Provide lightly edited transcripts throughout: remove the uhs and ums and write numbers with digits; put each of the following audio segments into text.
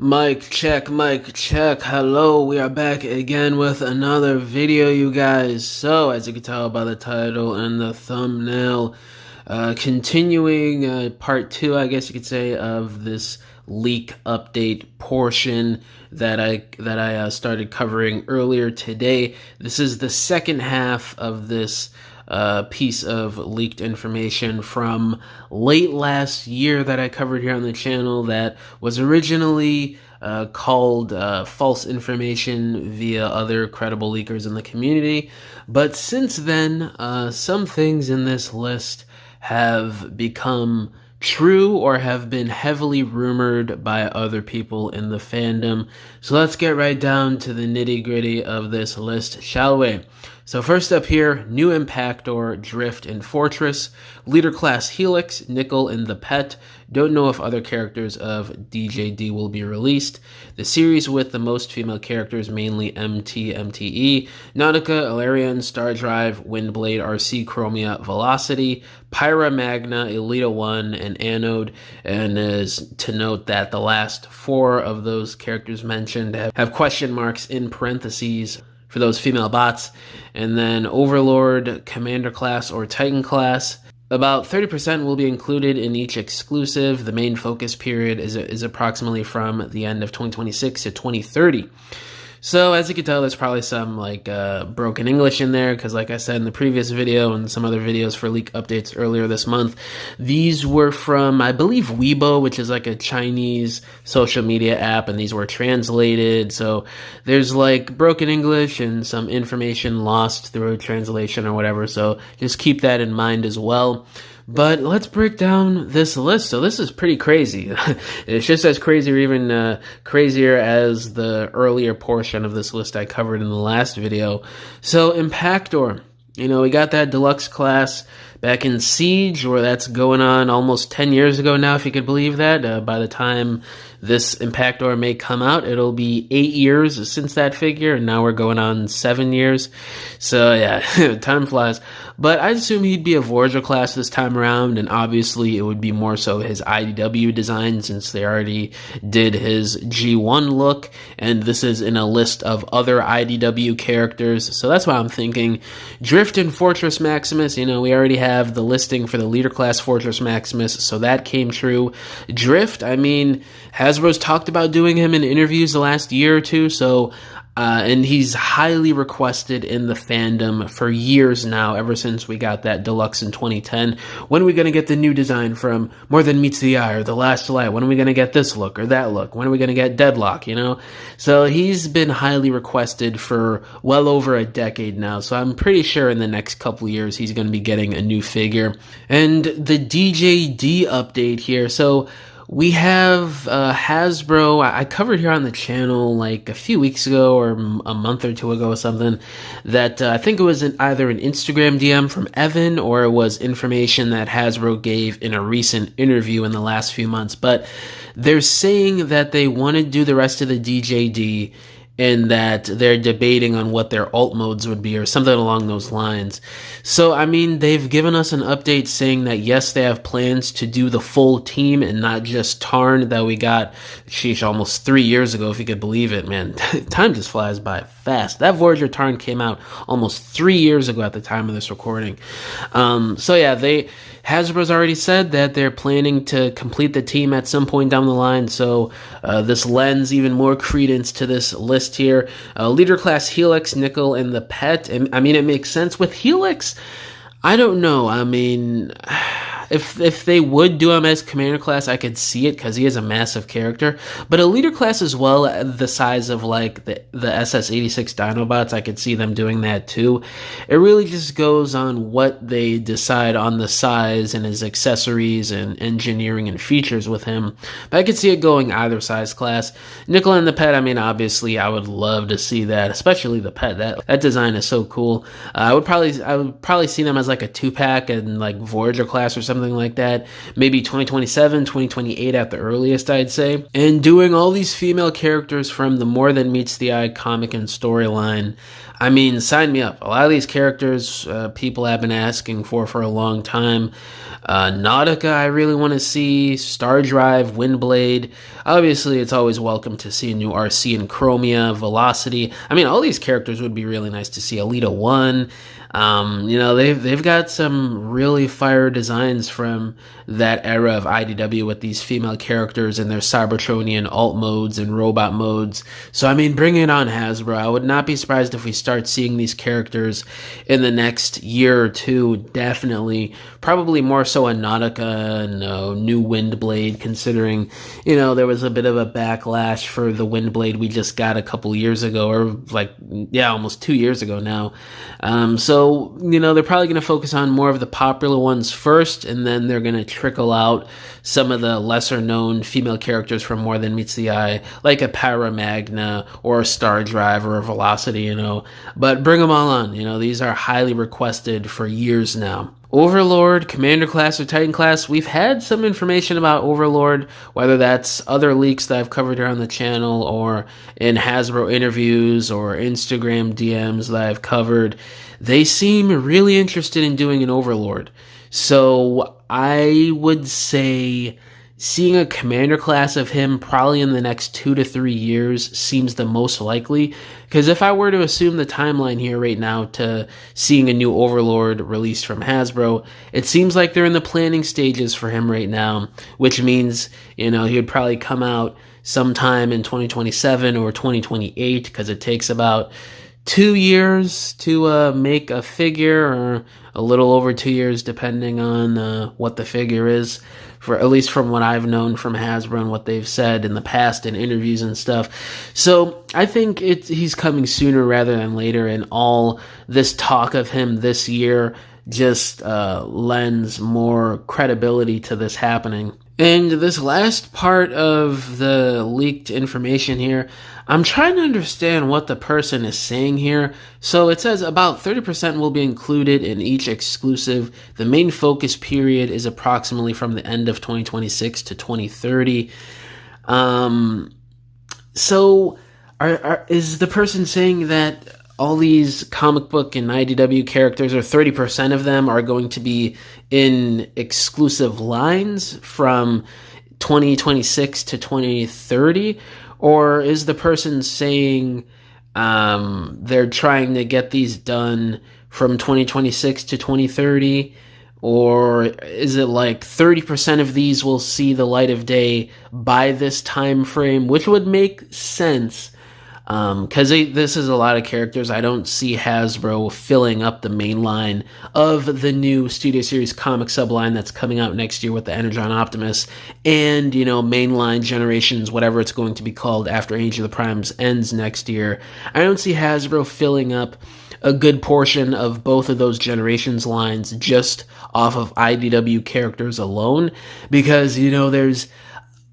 Mic check, hello, we are back again with another video, you guys. So, as you can tell by the title and the thumbnail, continuing part 2, I guess you could say, of this leak update portion that I started covering earlier today. This is the second half of this piece of leaked information from late last year that I covered here on the channel that was originally called false information via other credible leakers in the community. But since then, some things in this list have become true or have been heavily rumored by other people in the fandom. So let's get right down to the nitty-gritty of this list, shall we? So first up here, new Impactor, Drift, and Fortress, Leader Class Helix, Nickel, and the Pet. Don't know if other characters of DJD will be released. The series with the most female characters, mainly MTE, Nautica, Ilarion, Stardrive, Windblade, RC, Chromia, Velocity, Pyra, Magna, Elita 1, and Anode. And is to note that the last 4 of those characters mentioned have question marks in parentheses for those female bots. And then Overlord, Commander class, or Titan class. About 30% will be included in each exclusive. The main focus period is approximately from the end of 2026 to 2030. So as you can tell, there's probably some broken English in there because, like I said in the previous video and some other videos for leak updates earlier this month, these were from, I believe, Weibo, which is like a Chinese social media app, and these were translated. So there's like broken English and some information lost through translation or whatever. So just keep that in mind as well. But let's break down this list. So this is pretty crazy. It's just as crazy or even crazier as the earlier portion of this list I covered in the last video. So Impactor, we got that deluxe class back in Siege, where that's going on almost 10 years ago now, if you could believe that. By the time this Impactor may come out, it'll be 8 years since that figure, and now we're going on 7 years. So yeah, time flies. But I'd assume he'd be a Voyager class this time around, and obviously it would be more so his IDW design, since they already did his G1 look, and this is in a list of other IDW characters. So that's why I'm thinking Drift and Fortress Maximus. We already have the listing for the Leader Class Fortress Maximus, so that came true. Drift, Hasbro's talked about doing him in interviews the last year or two, so and he's highly requested in the fandom for years now, ever since we got that deluxe in 2010. When are we going to get the new design from More Than Meets the Eye or The Last Light? When are we going to get this look or that look? When are we going to get Deadlock, So he's been highly requested for well over a decade now, so I'm pretty sure in the next couple years he's going to be getting a new figure. And the DJD update here, so we have Hasbro. I covered here on the channel like a few weeks ago or a month or two ago or something that I think it was either an Instagram DM from Evan or it was information that Hasbro gave in a recent interview in the last few months. But they're saying that they want to do the rest of the DJD and that they're debating on what their alt modes would be or something along those lines. So, they've given us an update saying that, yes, they have plans to do the full team and not just Tarn that we got, almost 3 years ago, if you could believe it, man. Time just flies by fast. That Voyager Tarn came out almost 3 years ago at the time of this recording. So, yeah, Hasbro's already said that they're planning to complete the team at some point down the line, so this lends even more credence to this list here. Leader Class Helix, Nickel, and the Pet. It makes sense. With Helix, I don't know. If they would do him as Commander class, I could see it because he is a massive character. But a Leader class as well, the size of like the SS-86 Dinobots, I could see them doing that too. It really just goes on what they decide on the size and his accessories and engineering and features with him. But I could see it going either size class. Nickel and the Pet, obviously I would love to see that, especially the Pet. That design is so cool. I would probably see them as like a 2-pack and like Voyager class or something something like that. Maybe 2027, 2028 at the earliest, I'd say. And doing all these female characters from the More Than Meets the Eye comic and storyline, I mean, sign me up. A lot of these characters people have been asking for a long time. Nautica, I really want to see. Star Drive, Windblade. Obviously, it's always welcome to see a new RC and Chromia, Velocity. I mean, all these characters would be really nice to see. Alita 1. They've got some really fire designs from that era of IDW with these female characters and their Cybertronian alt modes and robot modes. So, I mean, bring it on, Hasbro. I would not be surprised if we start seeing these characters in the next year or two, definitely. Probably more so a Nautica and new Windblade, considering, there was a bit of a backlash for the Windblade we just got a couple years ago, or almost 2 years ago now. So, they're probably going to focus on more of the popular ones first, and then they're going to trickle out some of the lesser known female characters from More Than Meets the Eye, like a Paramagna or a Star Drive or a Velocity, but bring them all on. These are highly requested for years now. Overlord, Commander Class, or Titan Class, we've had some information about Overlord, whether that's other leaks that I've covered here on the channel or in Hasbro interviews or Instagram DMs that I've covered. They seem really interested in doing an Overlord. So I would say seeing a Commander Class of him probably in the next 2 to 3 years seems the most likely. Because if I were to assume the timeline here right now to seeing a new Overlord released from Hasbro, it seems like they're in the planning stages for him right now, which means, he would probably come out sometime in 2027 or 2028, because it takes about 2 years to make a figure, or a little over 2 years depending on what the figure is, for at least from what I've known from Hasbro and what they've said in the past in interviews and stuff. So I think he's coming sooner rather than later, and all this talk of him this year just lends more credibility to this happening. And this last part of the leaked information here, I'm trying to understand what the person is saying here. So it says about 30% will be included in each exclusive. The main focus period is approximately from the end of 2026 to 2030. So is the person saying that all these comic book and IDW characters, or 30% of them, are going to be in exclusive lines from 2026 to 2030? Or is the person saying they're trying to get these done from 2026 to 2030? Or is it like 30% of these will see the light of day by this time frame, which would make sense? Because this is a lot of characters. I don't see Hasbro filling up the main line of the new Studio Series comic subline that's coming out next year with the Energon Optimus and, mainline Generations, whatever it's going to be called after Age of the Primes ends next year. I don't see Hasbro filling up a good portion of both of those Generations lines just off of IDW characters alone, because, there's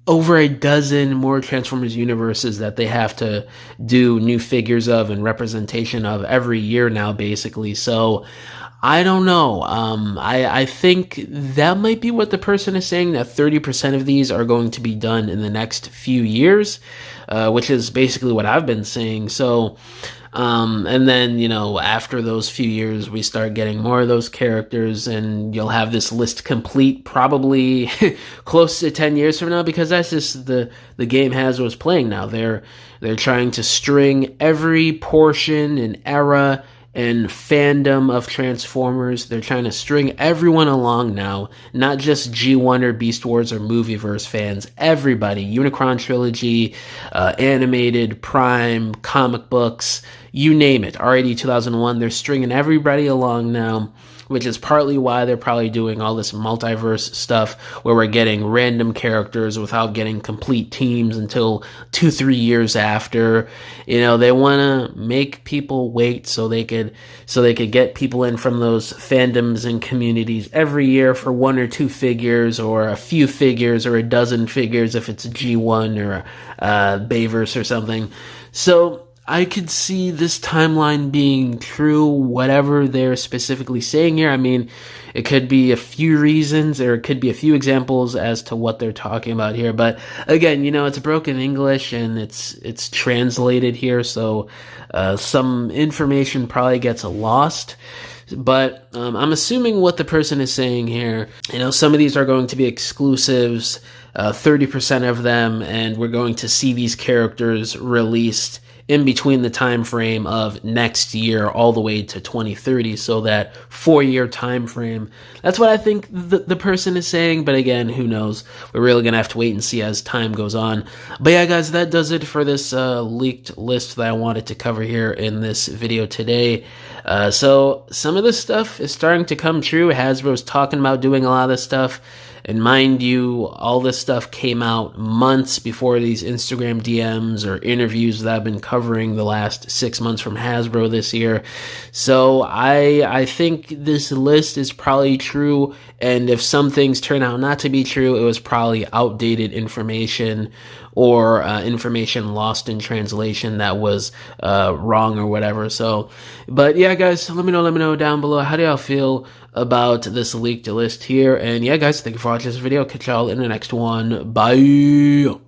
over a dozen more Transformers universes that they have to do new figures of and representation of every year now, basically. So I don't know. I think that might be what the person is saying, that 30% of these are going to be done in the next few years, which is basically what I've been saying. So, and then, after those few years, we start getting more of those characters, and you'll have this list complete probably close to 10 years from now, because that's just the game Hasbro's playing now. They're trying to string every portion and era and fandom of Transformers. They're trying to string everyone along now, not just G1 or Beast Wars or Movieverse fans. Everybody, Unicron Trilogy, animated, Prime, comic books, you name it. RAD 2001, they're stringing everybody along now, which is partly why they're probably doing all this multiverse stuff where we're getting random characters without getting complete teams until 2-3 years after. They want to make people wait so they could get people in from those fandoms and communities every year for 1 or 2 figures, or a few figures, or a dozen figures if it's a G1 or a Bayverse or something. So I could see this timeline being true, whatever they're specifically saying here. I mean, it could be a few reasons, or it could be a few examples as to what they're talking about here. But again, it's broken English and it's translated here, so some information probably gets lost. But I'm assuming what the person is saying here, some of these are going to be exclusives, 30% of them, and we're going to see these characters released in between the time frame of next year all the way to 2030, so that 4-year time frame. That's what I think the person is saying, but again, who knows? We're really gonna have to wait and see as time goes on. But yeah, guys, that does it for this leaked list that I wanted to cover here in this video today. So some of this stuff is starting to come true. Hasbro's talking about doing a lot of this stuff. And mind you, all this stuff came out months before these Instagram DMs or interviews that I've been covering the last 6 months from Hasbro this year. So I think this list is probably true. And if some things turn out not to be true, it was probably outdated information or information lost in translation that was wrong or whatever. So, but yeah, guys, let me know down below. How do y'all feel about this leaked list here? And yeah, guys, thank you for watching this video. Catch y'all in the next one. Bye.